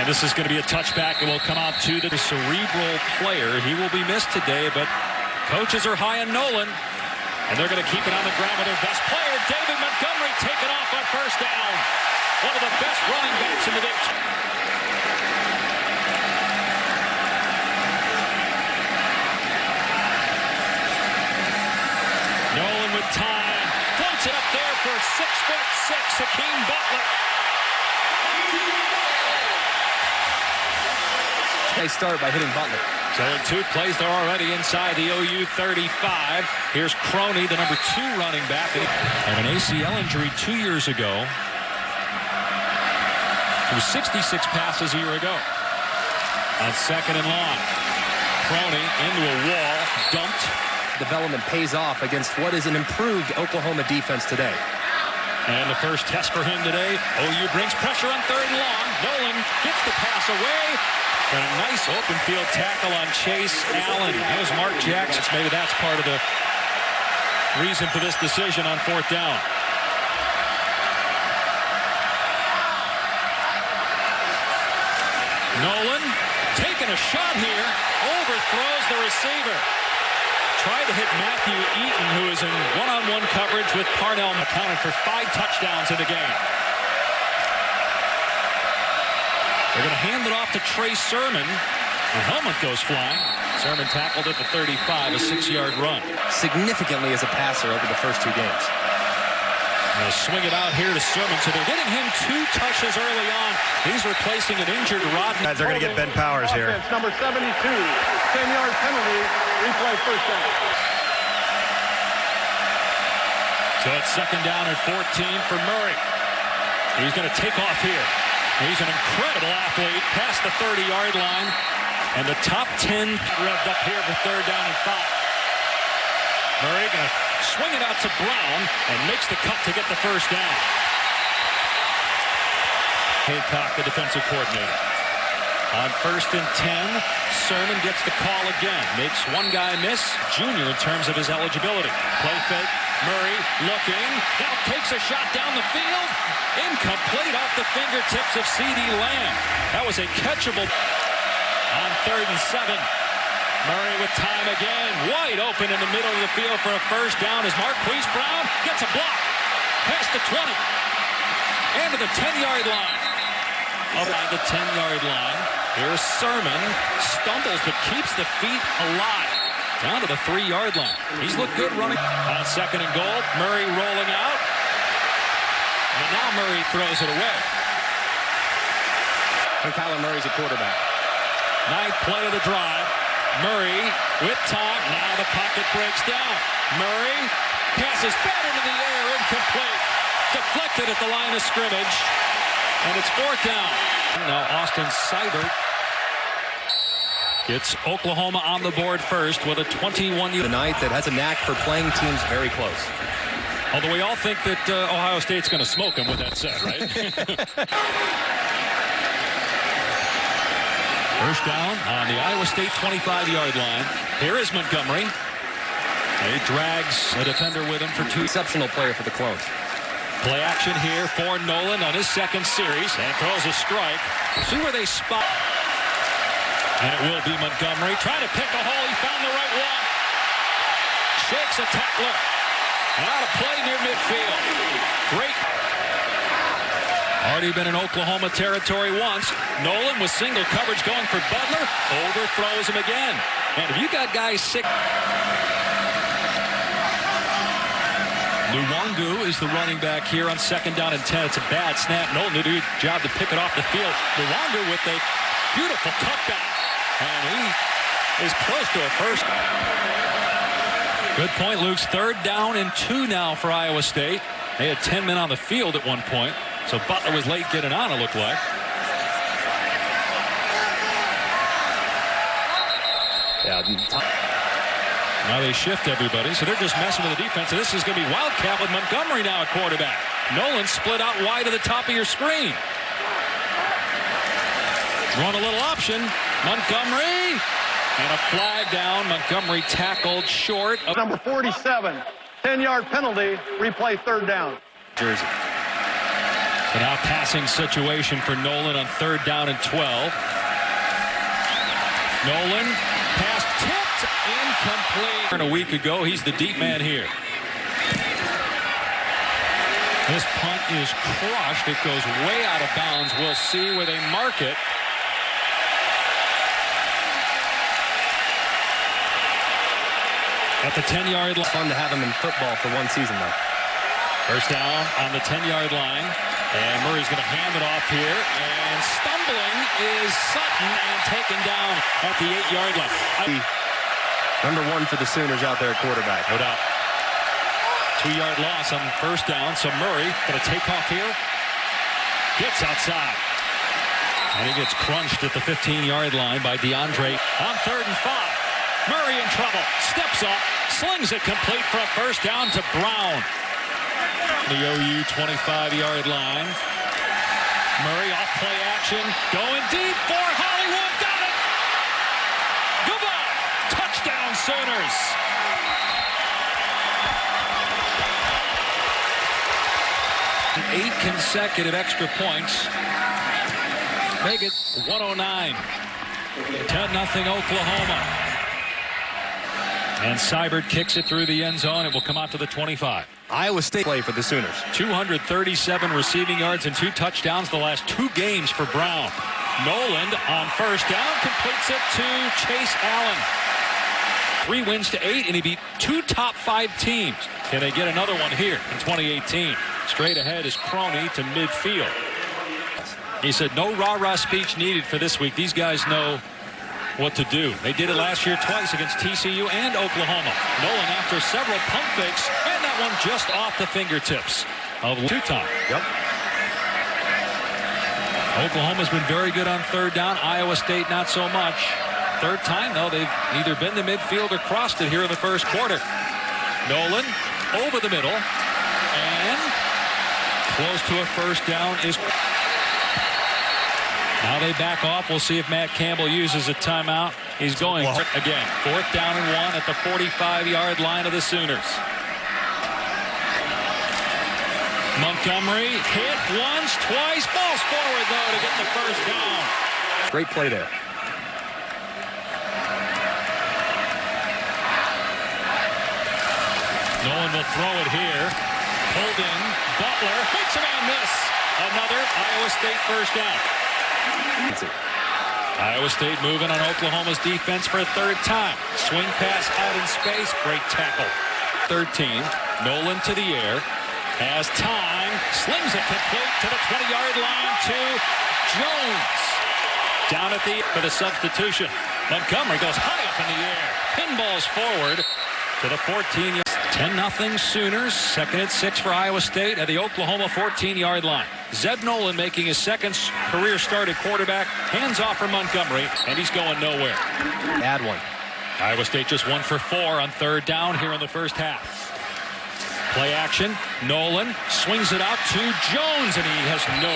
And this is going to be a touchback that will come out to the cerebral player. He will be missed today, but coaches are high on Nolan. And they're going to keep it on the ground with their best player, David Montgomery, taken off on first down. One of the best running backs in the league. Nolan with time. Floats it up there for 6'6" Hakeem Butler. They start by hitting Butler. So in 2 plays, they're already inside the OU 35. Here's Croney, the number 2 running back. Had an ACL injury 2 years ago. It was 66 passes a year ago. On second and long. Croney into a wall, dumped. Development pays off against what is an improved Oklahoma defense today. And the first test for him today. OU brings pressure on third and long. Nolan gets the pass away. And a nice open field tackle on Chase Allen. That was Mark Jackson. Maybe that's part of the reason for this decision on fourth down. Nolan taking a shot here. Overthrows the receiver. Tried to hit Matthew Eaton, who is in one-on-one coverage with Parnell, accounted for 5 touchdowns in the game. They're going to hand it off to Trey Sermon. The helmet goes flying. Sermon tackled at the 35, a 6-yard run. Significantly as a passer over the first 2 games. They'll swing it out here to Sermon, so they're getting him 2 touches early on. He's replacing an injured Rodney. They're going to get Ben Powers here. Number 72, 10-yard penalty, replay first down. So it's second down and 14 for Murray. He's going to take off here. He's an incredible athlete past the 30-yard line. And the top 10 revved up here for third down and 5. Murray going to swing it out to Brown and makes the cut to get the first down. Haycock, the defensive coordinator. On first and 10, Sermon gets the call again. Makes one guy miss, junior in terms of his eligibility. Play fake. Murray looking. Now takes a shot down the field. Incomplete off the fingertips of C.D. Lamb. That was a catchable on third and 7. Murray with time again. Wide open in the middle of the field for a first down as Marquise Brown gets a block. Past the 20. And to the 10-yard line. Up on the 10-yard line. Here's Sermon. Stumbles but keeps the feet alive. Down to the 3-yard line. He's looked good running. On second and goal, Murray rolling out. And now Murray throws it away. And Kyler Murray's a quarterback. 9th play of the drive. Murray with time. Now the pocket breaks down. Murray passes back into the air. Incomplete. Deflected at the line of scrimmage. And it's fourth down. Now Austin Seibert gets Oklahoma on the board first with a 21-year Tonight that has a knack for playing teams very close. Although we all think that Ohio State's going to smoke them, with that said, right? First down on the Iowa State 25-yard line. Here is Montgomery. He drags a defender with him for 2. Exceptional player for the Clones. Play action here for Nolan on his second series and throws a strike. See where they spot. And it will be Montgomery trying to pick a hole. He found the right one. Shakes a tackler. And out of play near midfield. Great. Already been in Oklahoma territory once. Nolan with single coverage going for Butler. Overthrows him again. And if you got guys sick. Luwangu is the running back here on second down and 10. It's a bad snap. Nolan did a good job to pick it off the field. Luwangu with a beautiful cutback. And he is close to a first. Good point, Luke's. Third down and 2 now for Iowa State. They had 10 men on the field at one point. So Butler was late getting on, it looked like. Now they shift everybody, so they're just messing with the defense. And this is going to be Wildcat with Montgomery now at quarterback. Nolan split out wide to the top of your screen. Run a little option. Montgomery. And a flag down. Montgomery tackled short of Number 47, 10-yard penalty, replay third down. Jersey. So now passing situation for Nolan on 3rd down and 12. Nolan, pass tipped, incomplete. A week ago, he's the deep man here. This punt is crushed. It goes way out of bounds. We'll see where they mark it. At the 10-yard line. Fun to have him in football for one season, though. First down on the 10-yard line. And Murray's going to hand it off here. And stumbling is Sutton and taken down at the 8-yard line. Number 1 for the Sooners out there at quarterback. No doubt. 2-yard loss on first down. So Murray going to take off here. Gets outside. And he gets crunched at the 15-yard line by DeAndre. On 3rd and 5. Murray in trouble. Steps up. Slings it complete for a first down to Brown. The OU 25-yard line. Murray off play action. Going deep for Hollywood. Got it. Goodbye. Touchdown Sooners. Eight consecutive extra points. Make it 109. 10-0 Oklahoma. And Seibert kicks it through the end zone. It will come out to the 25. Iowa State play for the Sooners. 237 receiving yards and 2 touchdowns the last 2 games for Brown. Noland on first down completes it to Chase Allen. 3 wins to 8, and he beat 2 top 5 teams. Can they get another one here in 2018? Straight ahead is Crony to midfield. He said no rah-rah speech needed for this week. These guys know what to do. They did it last year twice against TCU and Oklahoma. Nolan after several pump fakes, and that one just off the fingertips of 2-time. Yep. Oklahoma's been very good on 3rd down. Iowa State not so much. 3rd time, though, they've either been to midfield or crossed it here in the first quarter. Nolan over the middle, and close to a first down is... Now they back off. We'll see if Matt Campbell uses a timeout. He's going again. 4th down and 1 at the 45-yard line of the Sooners. Montgomery hit once, twice. Falls forward, though, to get the first down. Great play there. Nolan will throw it here. Pulled in. Butler makes a man miss. Another Iowa State first down. Iowa State moving on Oklahoma's defense for a 3rd time. Swing pass out in space. Great tackle. 13. Nolan to the air. Has time. Slings it complete to the 20-yard line to Jones. Down at the for the substitution. Montgomery goes high up in the air. Pinballs forward to the 14. 10-0 Sooners. 2nd and 6 for Iowa State at the Oklahoma 14-yard line. Zeb Nolan making his 2nd career start at quarterback. Hands off for Montgomery, and he's going nowhere. Bad one. Iowa State just 1 for 4 on 3rd down here in the first half. Play action. Nolan swings it out to Jones, and he has no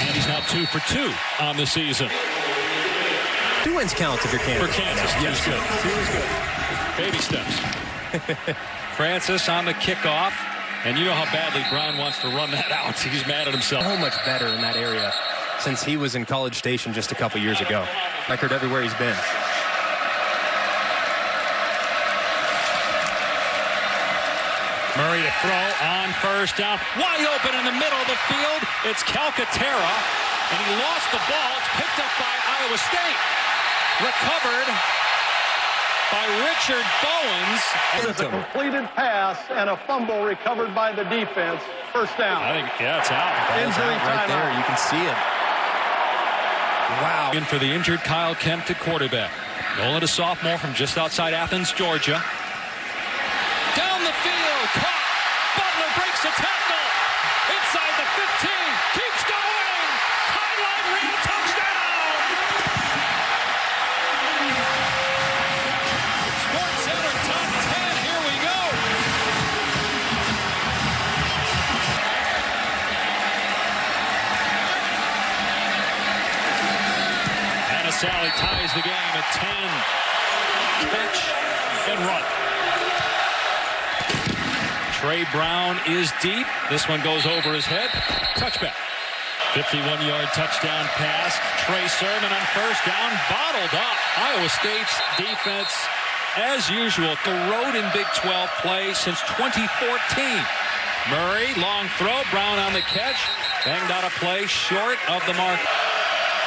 and he's now 2 for 2 on the season. 2 wins counts if you're Kansas. For Kansas, yes, good. 2 is good. Baby steps. Francis on the kickoff. And you know how badly Brown wants to run that out. He's mad at himself. So much better in that area since he was in College Station just a couple years ago. Record everywhere he's been. Murray to throw on first down. Wide open in the middle of the field. It's Calcaterra. And he lost the ball. It's picked up by Iowa State. Recovered by Richard Bowens. It's a completed pass and a fumble recovered by the defense. First down. I think, yeah, it's out. Injury right there. You can see it. Wow. In for the injured Kyle Kemp to quarterback. Nolan, a sophomore from just outside Athens, Georgia. Down the field. Caught. Butler breaks the tackle. Inside the 15. Keeps going. Highline read. Touchdown. Sports Center top 10. Here we go. Sally ties the game at 10. Catch and run. Trey Brown is deep. This one goes over his head. Touchback. 51-yard touchdown pass. Trey Sermon on first down. Bottled up. Iowa State's defense, as usual, the road in Big 12 play since 2014. Murray, long throw. Brown on the catch. Banged out a play short of the mark.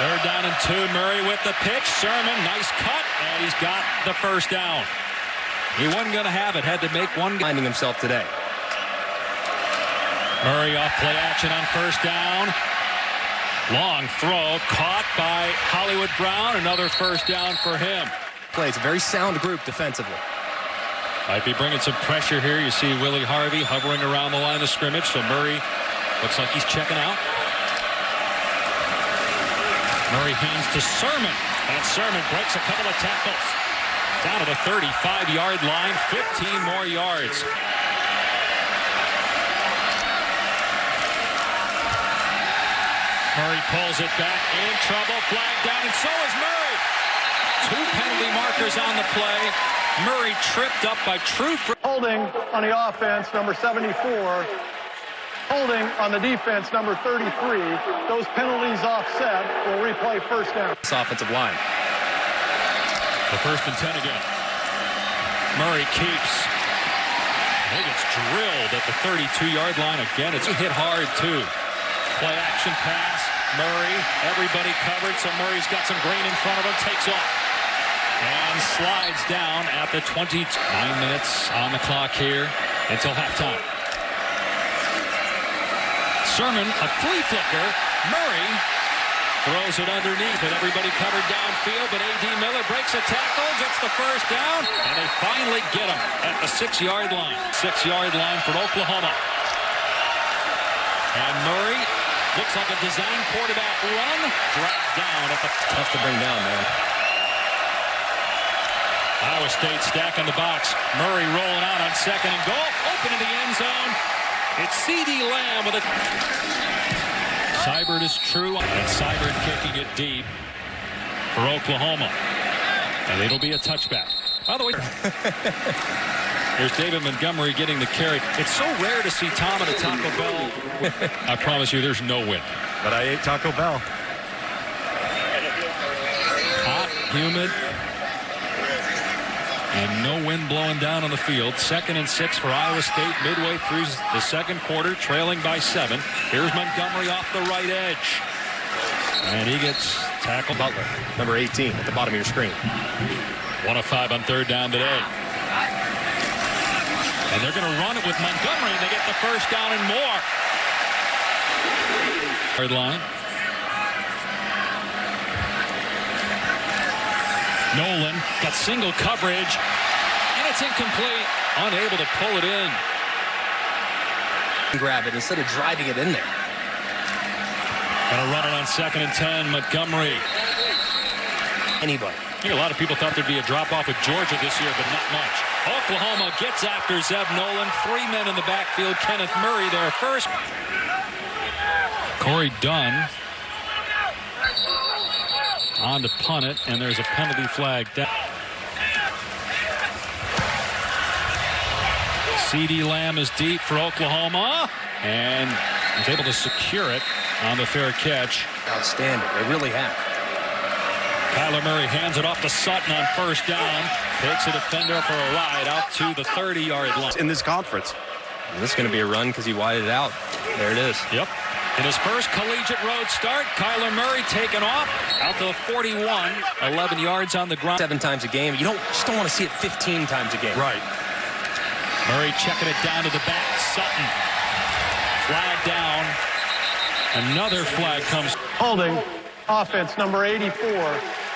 Third down and 2. Murray with the pitch. Sermon, nice cut, and he's got the first down. He wasn't going to have it. Had to make one. Finding himself today. Murray off play action on first down. Long throw caught by Hollywood Brown. Another first down for him. Plays a very sound group defensively. Might be bringing some pressure here. You see Willie Harvey hovering around the line of scrimmage. So Murray looks like he's checking out. Murray hands to Sermon. And Sermon breaks a couple of tackles. Down to the 35-yard line. 15 more yards. Murray pulls it back. In trouble. Flag down. And so is Murray. 2 penalty markers on the play. Murray tripped up by true. Holding on the offense, number 74. Holding on the defense, number 33. Those penalties offset. Will replay first down. This offensive line. The first and 10 again. Murray keeps. He gets drilled at the 32-yard line again. It's hit hard, too. Play action pass. Murray, everybody covered, so Murray's got some green in front of him. Takes off. And slides down at the 29 minutes on the clock here until halftime. Sermon, a flea flicker. Murray throws it underneath, and everybody covered downfield, but A.D. Miller breaks a tackle, gets the first down, and they finally get him at the 6-yard line. 6-yard line for Oklahoma. And Murray looks like a design quarterback run. Dragged down at the... Tough to bring down, man. Iowa State stacking the box. Murray rolling out on second and goal. Open in the end zone. It's C.D. Lamb with it. Seibert is true. And Seibert kicking it deep for Oklahoma. And it'll be a touchback. By the way, here's David Montgomery getting the carry. It's so rare to see Tom at a Taco Bell. I promise you there's no wind. But I ate Taco Bell. Hot, humid. And no wind blowing down on the field. 2nd and 6 for Iowa State midway through the second quarter, trailing by 7. Here's Montgomery off the right edge. And he gets tackled. Butler, number 18, at the bottom of your screen. 1 of 5 on third down today. And they're going to run it with Montgomery, and they get the first down and more. Third line. Nolan got single coverage, and it's incomplete. Unable to pull it in. Grab it instead of driving it in there. Gonna run it on 2nd and 10. Montgomery. Anybody. I think a lot of people thought there'd be a drop-off with Georgia this year, but not much. Oklahoma gets after Zeb Nolan. 3 men in the backfield. Kenneth Murray there first. Corey Dunn on to punt it, and there's a penalty flag down. C.D. Lamb is deep for Oklahoma, and is able to secure it on the fair catch. Outstanding. They really have. Kyler Murray hands it off to Sutton on first down. Takes a defender for a ride out to the 30-yard line. In this conference. And this is going to be a run because he widened it out. There it is. Yep. In his first collegiate road start, Kyler Murray taken off out to the 41, 11 yards on the ground. 7 times a game. You just don't want to see it 15 times a game. Right. Murray checking it down to the back. Sutton. Flag down. Another flag comes. Holding, offense number 84.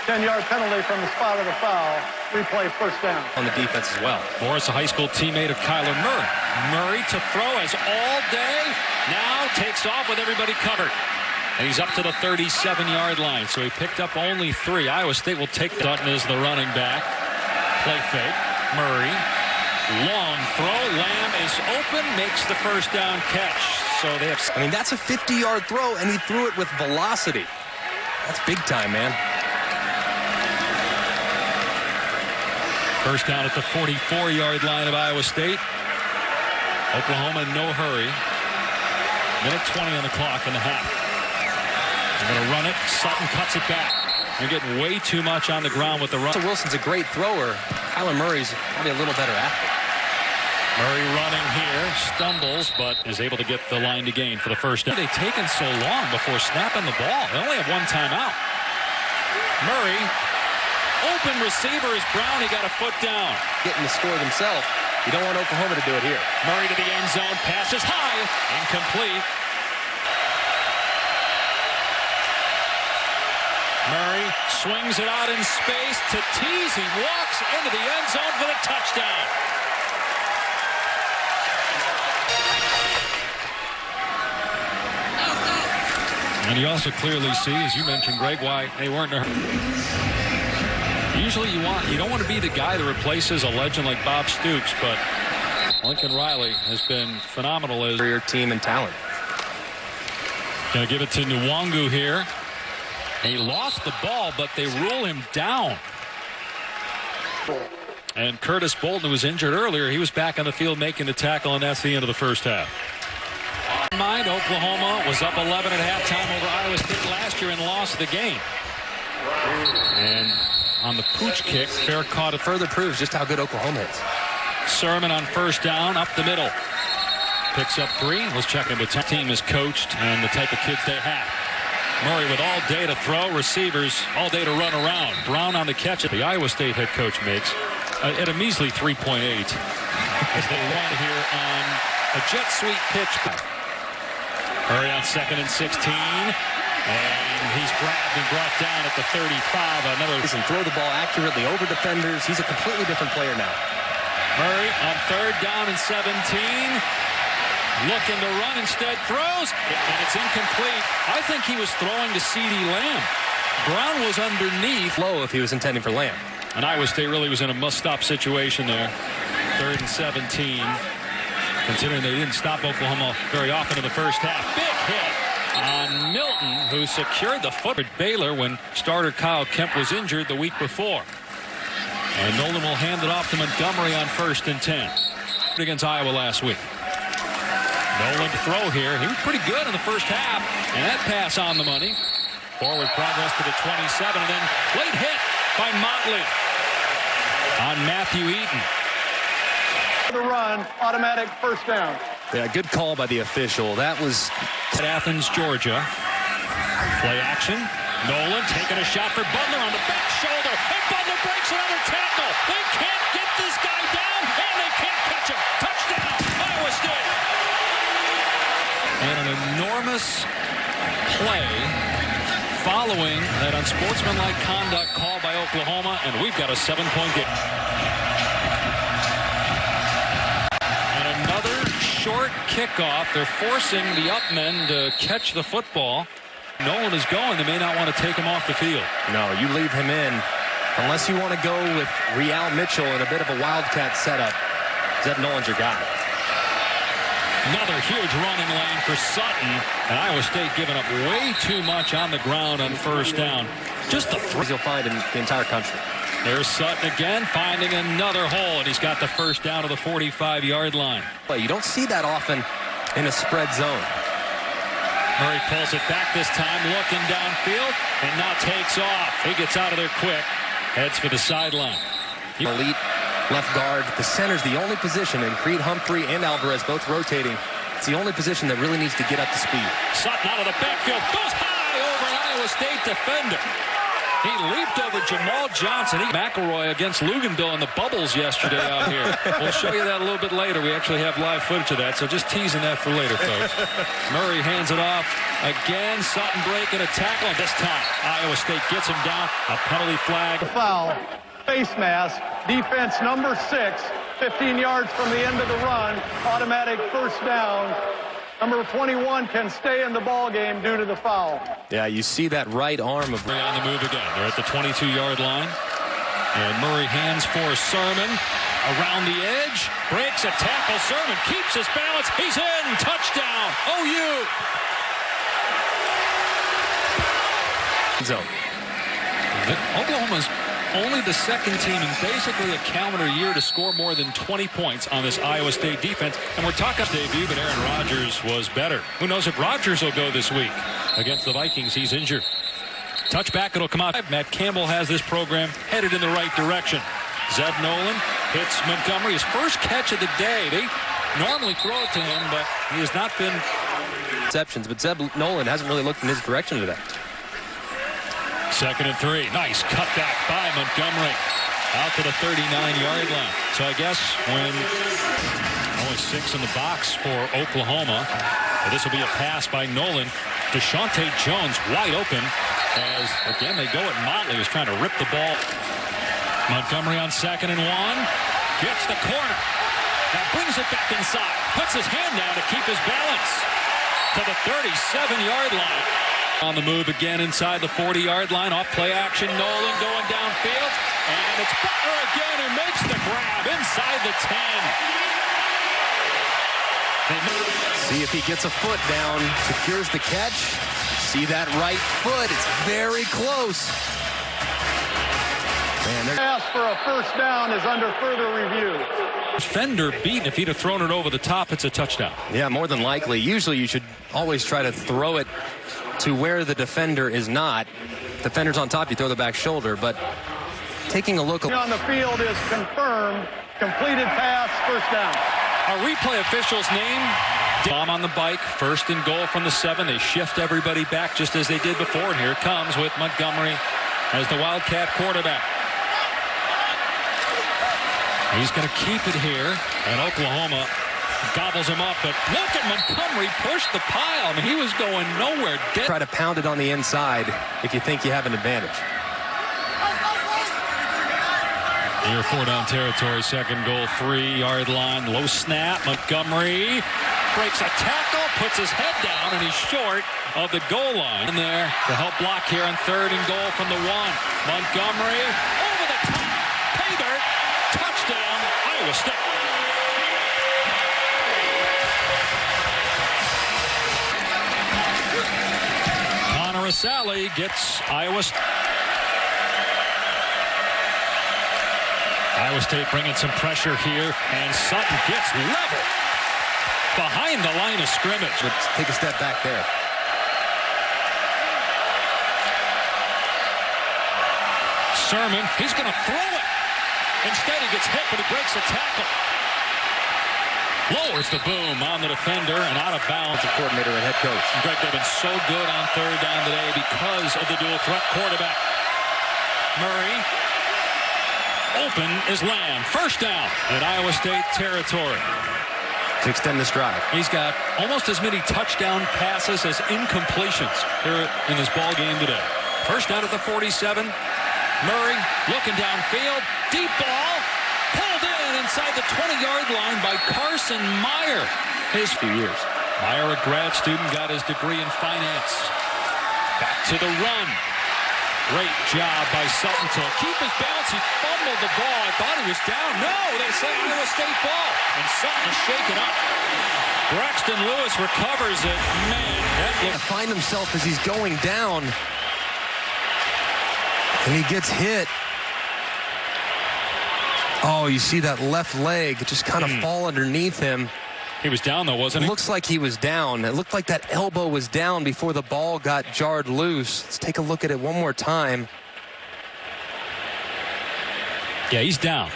10-yard penalty from the spot of the foul. Replay first down. On the defense as well. Morris, a high school teammate of Kyler Murray. Murray to throw as all day. Now takes off with everybody covered. And he's up to the 37-yard line. So he picked up only 3. Iowa State will take Dutton as the running back. Play fake. Murray. Long throw. Lamb is open. Makes the first down catch. So they have... I mean, that's a 50-yard throw, and he threw it with velocity. That's big time, man. First down at the 44-yard line of Iowa State. Oklahoma in no hurry. Minute 20 on the clock in the half. They're going to run it. Sutton cuts it back. They're getting way too much on the ground with the run. Wilson's a great thrower. Kyler Murray's probably a little better athlete. Murray running here, stumbles, but is able to get the line to gain for the first down. They've taken so long before snapping the ball. They only have one timeout. Murray, open receiver is Brown. He got a foot down. Getting the score themselves. You don't want Oklahoma to do it here. Murray to the end zone, passes high, incomplete. Murray swings it out in space to Tease. He walks into the end zone for the touchdown. And you also clearly see, as you mentioned, Greg, why they weren't in a hurry. Usually you don't want to be the guy that replaces a legend like Bob Stoops, but Lincoln Riley has been phenomenal as your team and talent. Going to give it to Nwangu here. He lost the ball, but they rule him down. And Curtis Bolton, who was injured earlier, he was back on the field making the tackle, and that's the end of the first half. Mind, Oklahoma was up 11 at halftime over Iowa State last year and lost the game. And on the pooch kick, Fair caught it. Further proves just how good Oklahoma is. Sermon on first down, up the middle. Picks up 3. Let's check in with the team is coached and the type of kids they have. Murray with all day to throw, receivers all day to run around. Brown on the catch that the Iowa State head coach makes at a measly 3.8 as they run here on a jet sweep pitch. Murray on 2nd and 16, and he's grabbed and brought down at the 35. Another He can throw the ball accurately over defenders. He's a completely different player now. Murray on 3rd down and 17. Looking to run, instead throws, and it's incomplete. I think he was throwing to CeeDee Lamb. Brown was underneath. Low if he was intending for Lamb. And Iowa State really was in a must-stop situation there. 3rd and 17. Considering they didn't stop Oklahoma very often in the first half. Big hit on Milton, who secured the foot at Baylor when starter Kyle Kemp was injured the week before. And Nolan will hand it off to Montgomery on 1st and 10. Against Iowa last week. Nolan to throw here. He was pretty good in the first half. And that pass on the money. Forward progress to the 27. And then late hit by Motley on Matthew Eaton. The run, automatic first down. Yeah, good call by the official. That was at Athens, Georgia. Play action. Nolan taking a shot for Butler on the back shoulder. And Butler breaks another tackle. They can't get this guy down, and they can't catch him. Touchdown, Iowa State. And an enormous play following that unsportsmanlike conduct call by Oklahoma, and we've got a 7-point game. Short kickoff. They're forcing the upmen to catch the football. Nolan is going. They may not want to take him off the field. No, you leave him in unless you want to go with Real Mitchell in a bit of a wildcat setup. Zeb Nolan's your guy. Another huge running lane for Sutton, and Iowa State giving up way too much on the ground on first down. Just the threes you'll find in the entire country. There's Sutton again, finding another hole, and he's got the first down to the 45-yard line. But you don't see that often in a spread zone. Murray pulls it back this time, looking downfield, and now takes off. He gets out of there quick, heads for the sideline. Elite left guard. The center's the only position, and Creed Humphrey and Alvarez both rotating. It's the only position that really needs to get up to speed. Sutton out of the backfield, goes high over an Iowa State defender. He leaped over Jamal Johnson. McElroy against Luganville in the bubbles yesterday out here. We'll show you that a little bit later. We actually have live footage of that, so just teasing that for later, folks. Murray hands it off again. Sutton breaking a tackle, and this time Iowa State gets him down. A penalty flag. The foul, face mask, defense number 6, 15 yards from the end of the run, automatic first down. Number 21 can stay in the ball game due to the foul. Yeah, you see that right arm of Murray on the move again. They're at the 22-yard line. And Murray hands for Sermon. Around the edge. Breaks a tackle. Sermon keeps his balance. He's in. Touchdown. OU. Zone. Oklahoma's only the second team in basically a calendar year to score more than 20 points on this Iowa State defense. And we're talking debut, but Aaron Rodgers was better. Who knows if Rodgers will go this week against the Vikings? He's injured. Touchback, it'll come out. Matt Campbell has this program headed in the right direction. Zeb Nolan hits Montgomery, his first catch of the day. They normally throw it to him, but he has not been receptions. But Zeb Nolan hasn't really looked in his direction today. 2nd and 3. Nice cutback by Montgomery out to the 39-yard line. So I guess when only 6 in the box for Oklahoma, this will be a pass by Nolan. Deshaunte Jones wide open as, again, they go at Motley, who's trying to rip the ball. Montgomery on 2nd and 1. Gets the corner. Now brings it back inside. Puts his hand down to keep his balance. To the 37-yard line. On the move again inside the 40-yard line. Off play action. Nolan going downfield. And it's Butler again who makes the grab inside the 10. See if he gets a foot down, secures the catch. See that right foot. It's very close. Man, pass for a first down is under further review. Defender beaten. If he'd have thrown it over the top, it's a touchdown. Yeah, more than likely. Usually you should always try to throw it to where the defender is not. Defender's on top, you throw the back shoulder, but taking a look on the field is confirmed. Completed pass, first down. Our replay official's name, Dom on the bike, 1st and goal from the 7. They shift everybody back just as they did before, and here it comes with Montgomery as the Wildcat quarterback. He's going to keep it here, and Oklahoma gobbles him up, but look at Montgomery push the pile. I mean, he was going nowhere. Try to pound it on the inside if you think you have an advantage. Near 4-down territory, 2nd goal, 3-yard line, low snap. Montgomery breaks a tackle, puts his head down, and he's short of the goal line. In there to help block here on 3rd and goal from the 1. Montgomery over the top. Paybert, touchdown, Iowa State. Connor Asali gets Iowa State. Iowa State bringing some pressure here, and Sutton gets level behind the line of scrimmage. Let's take a step back there. Sermon, he's going to throw it. Instead, he gets hit, but he breaks a tackle. Lowers the boom on the defender and out of bounds. The coordinator and head coach. Greg, they've been so good on 3rd down today because of the dual threat quarterback. Murray. Open is Lamb. 1st down in Iowa State territory. To extend this drive. He's got almost as many touchdown passes as incompletions here in this ball game today. 1st down at the 47. Murray looking downfield. Deep ball. Pulled in inside the 20-yard line by Carson Meyer. His few years. Meyer, a grad student, got his degree in finance. Back to the run. Great job by Sutton to keep his balance. He fumbled the ball. I thought he was down. No, they say Iowa State ball. And Sutton is shaken up. Braxton Lewis recovers it. Man, that looks... Find himself as he's going down. And he gets hit. Oh, you see that left leg just kind of fall underneath him. He was down, though, wasn't he? Looks like he was down. It looked like that elbow was down before the ball got jarred loose. Let's take a look at it one more time. Yeah, he's down.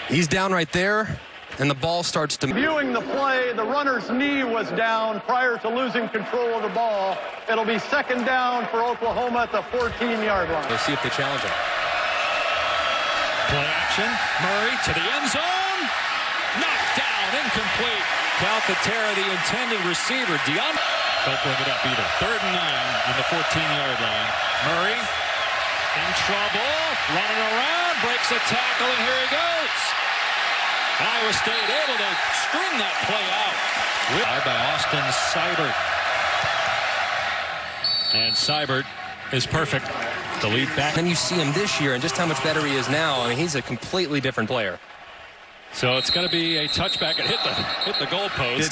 He's down right there, and the ball starts to... Viewing the play, the runner's knee was down prior to losing control of the ball. It'll be 2nd down for Oklahoma at the 14-yard line. We'll see if they challenge him. Play action. Murray to the end zone. Knocked down, incomplete. Calcaterra, the intended receiver. Don't bring it up either. 3rd and 9 on the 14-yard line. Murray in trouble. Running around. Breaks a tackle, and here he goes. Iowa State able to string that play out. By Austin Seibert. And Seibert is perfect. The lead back. Then you see him this year and just how much better he is now. I mean, he's a completely different player. So it's going to be a touchback. It hit the goalpost.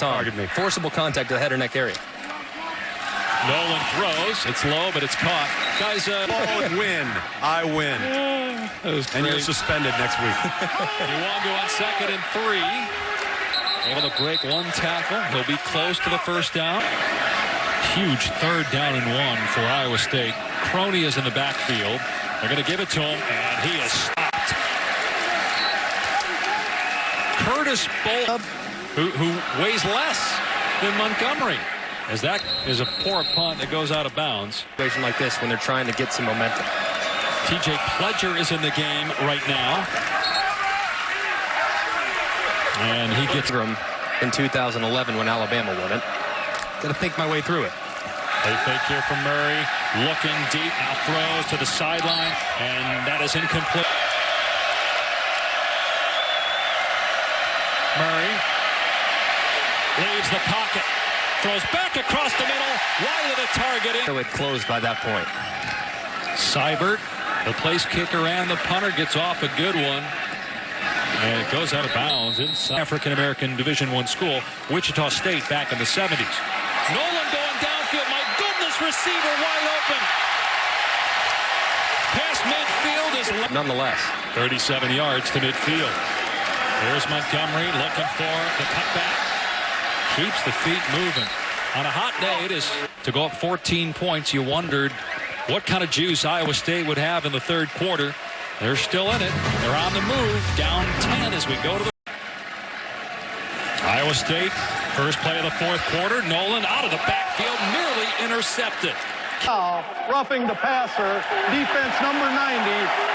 Forcible contact to the head or neck area. Nolan throws. It's low, but it's caught. Guys, win. I win. And you're suspended next week. Iwangu on 2nd and 3. Able to break one tackle. He'll be close to the first down. Huge 3rd down and 1 for Iowa State. Crony is in the backfield. They're going to give it to him, and he is stopped. Curtis Bolt, who weighs less than Montgomery, as that is a poor punt that goes out of bounds. Situation like this when they're trying to get some momentum. TJ Pledger is in the game right now. And he gets from in 2011 when Alabama won it. Got to think my way through it. Play fake here from Murray. Looking deep. Now throws to the sideline. And that is incomplete. Murray leaves the pocket. Throws back across the middle. Wide of the target. So it closed by that point. Seibert, the place kicker and the punter, gets off a good one. And it goes out of bounds in African-American Division I school, Wichita State, back in the 70s. Nolan going downfield. My goodness, receiver wide open. Past midfield is nonetheless 37 yards to midfield. There's Montgomery looking for the cutback. Keeps the feet moving. On a hot day, it is to go up 14 points. You wondered what kind of juice Iowa State would have in the 3rd quarter. They're still in it. They're on the move. Down 10 as we go to the Iowa State. First play of the 4th quarter. Nolan out of the backfield, nearly intercepted. Foul, roughing the passer. Defense number 90.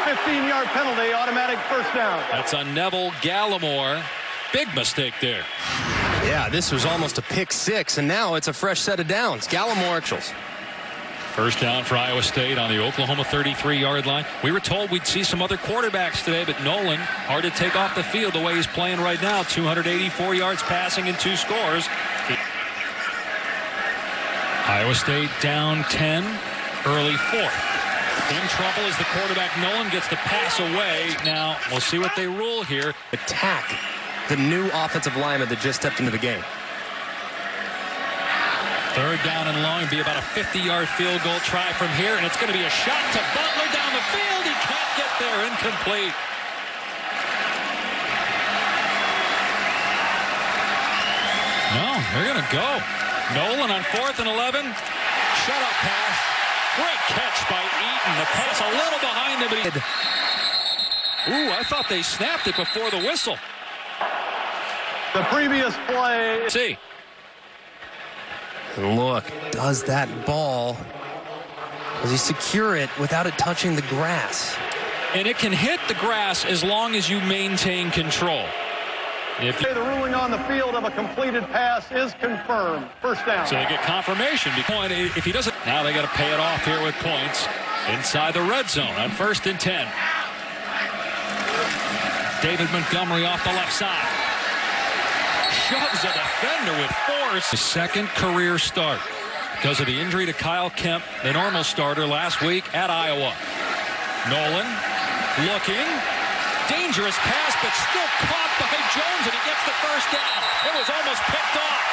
15-yard penalty. Automatic first down. That's on Neville Gallimore. Big mistake there. Yeah, this was almost a pick 6, and now it's a fresh set of downs. Gallimore Mitchells. First down for Iowa State on the Oklahoma 33-yard line. We were told we'd see some other quarterbacks today, but Nolan, hard to take off the field the way he's playing right now. 284 yards passing and 2 scores. Iowa State down 10, early 4th. In trouble as the quarterback Nolan gets the pass away. Now, we'll see what they rule here. Attack the new offensive lineman that just stepped into the game. 3rd down and long, be about a 50-yard field goal try from here, and it's going to be a shot to Butler down the field. He can't get there. Incomplete. No, they're going to go. Nolan on 4th and 11. Shut-up pass. Great catch by Eaton. The pass a little behind him, but ooh, I thought they snapped it before the whistle. The previous play. See. Look, does that ball, does he secure it without it touching the grass? And it can hit the grass as long as you maintain control. The ruling on the field of a completed pass is confirmed. First down. So they get confirmation. If he doesn't, now they got to pay it off here with points inside the red zone on 1st and 10. David Montgomery off the left side. Shoves a defender with force. His 2nd career start because of the injury to Kyle Kemp, the normal starter last week at Iowa. Nolan looking. Dangerous pass, but still caught by Jones, and he gets the first down. It was almost picked off.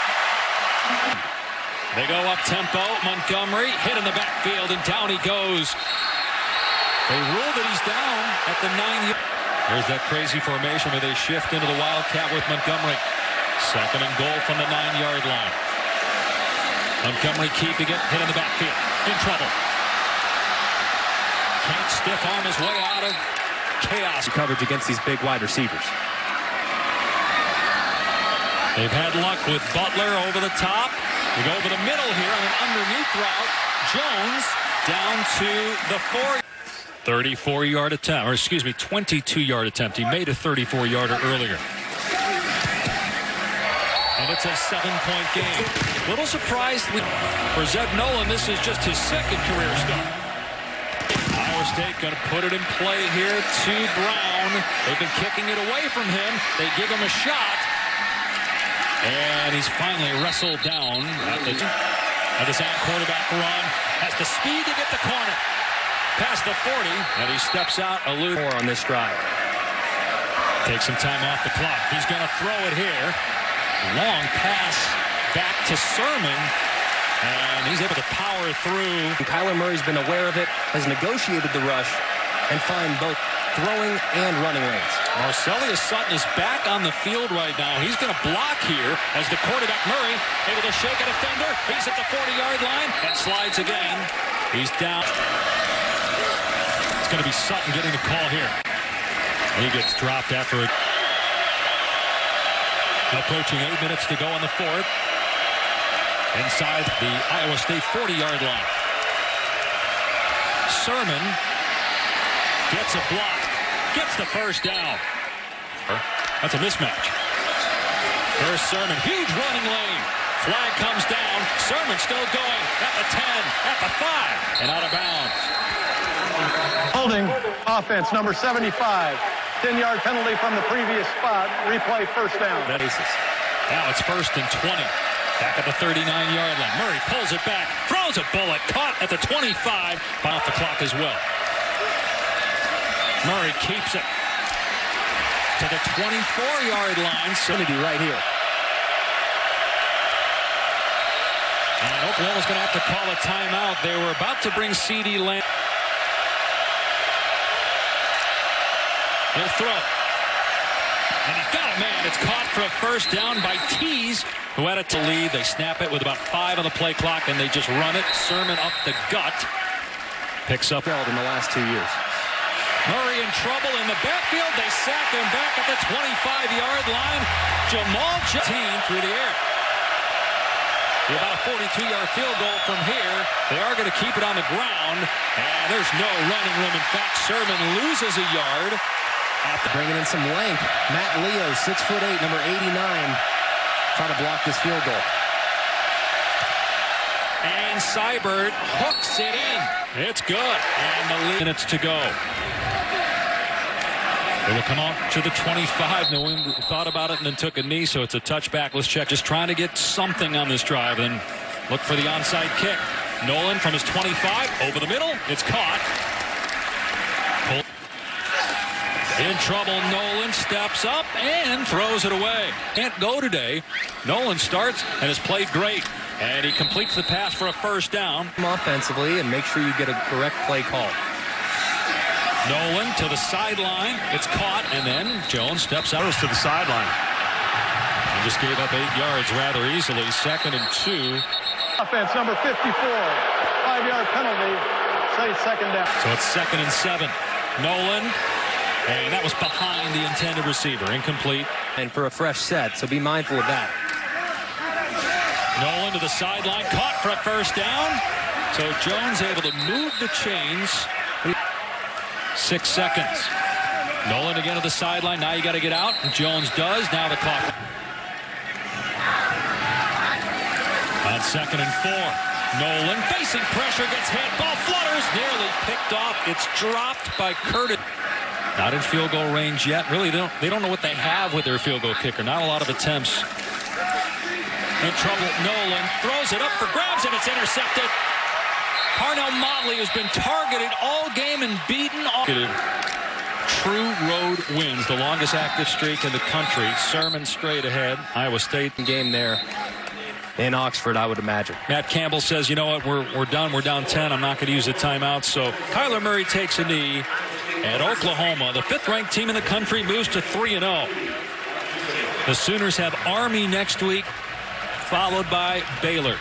They go up tempo. Montgomery hit in the backfield, and down he goes. They rule that he's down at the 9-yard. There's that crazy formation where they shift into the Wildcat with Montgomery. 2nd and goal from the 9-yard line. Montgomery keeping it, hit in the backfield. In trouble. Can't stiff arm his way out of chaos. Coverage against these big wide receivers. They've had luck with Butler over the top. We go over the middle here on an underneath route. Jones down to the 34-yard attempt, or excuse me, 22-yard attempt. He made a 34-yarder earlier. And it's a 7-point game. Little surprised for Zeb Nolan. This is just his 2nd career start. Iowa State going to put it in play here to Brown. They've been kicking it away from him. They give him a shot. And he's finally wrestled down at the sound quarterback run. Has the speed to get the corner. Past the 40. And he steps out. More on this drive. Takes some time off the clock. He's going to throw it here. Long pass back to Sermon. And he's able to power through. Kyler Murray's been aware of it, has negotiated the rush, and find both throwing and running lanes. Marcellus Sutton is back on the field right now. He's going to block here as the quarterback Murray able to shake a defender. He's at the 40-yard line and slides again. He's down. It's going to be Sutton getting the call here. He gets dropped after it. Approaching 8 minutes to go on the fourth. Inside the Iowa State 40-yard line. Sermon gets a block. Gets the first down. That's a mismatch. There's Sermon. Huge running lane. Flag comes down. Sermon still going at the 10, at the 5, and out of bounds. Holding offense, number 75. 10-yard penalty from the previous spot. Replay first down. Now it's 1st and 20. Back at the 39-yard line. Murray pulls it back. Throws a bullet. Caught at the 25. Off the clock as well. Murray keeps it to the 24-yard line. Kennedy right here. And Oklahoma's going to have to call a timeout. They were about to bring C.D. Lamb. He'll throw. And he got it, man. It's caught for a first down by Tease, who had it to lead. They snap it with about 5 on the play clock, and they just run it. Sermon up the gut. Picks up In the last 2 years. Murray in trouble in the backfield. They sack him back at the 25-yard line. Jamal through the air. About a 42-yard field goal from here. They are going to keep it on the ground. And there's no running room. In fact, Sermon loses a yard. Bringing in some length. Matt Leo, 6'8", number 89, trying to block this field goal. And Seibert hooks it in. It's good. And the minutes to go. It will come out to the 25. No one thought about it and then took a knee, so it's a touchback. Let's check. Just trying to get something on this drive. And look for the onside kick. Nolan from his 25 over the middle. It's caught. In trouble, Nolan steps up and throws it away. Can't go today. Nolan starts and has played great. And he completes the pass for a first down. Offensively, and make sure you get a correct play call. Nolan to the sideline. It's caught, and then Jones steps out To the sideline. and just gave up 8 yards rather easily. 2nd and 2. Offense, number 54. 5-yard penalty. Say second down. So it's 2nd and 7. Nolan. And that was behind the intended receiver. Incomplete. And for a fresh set, so be mindful of that. Nolan to the sideline. Caught for a first down. So Jones able to move the chains. 6 seconds. Nolan again to the sideline. Now you got to get out. And Jones does. Now the clock. On 2nd and 4. Nolan facing pressure. Gets hit. Ball flutters. Nearly picked off. It's dropped by Curtis. Not in field goal range yet. Really, they don't know what they have with their field goal kicker. Not a lot of attempts. In trouble, Nolan throws it up for grabs, and it's intercepted. Parnell Motley has been targeted all game and beaten. True road wins, the longest active streak in the country. Sermon straight ahead. Iowa State Game there in Oxford, I would imagine. Matt Campbell says, you know what, we're done. We're down 10. I'm not going to use a timeout. So Kyler Murray takes a knee. And Oklahoma, the 5th-ranked team in the country, moves to 3-0. The Sooners have Army next week, followed by Baylor.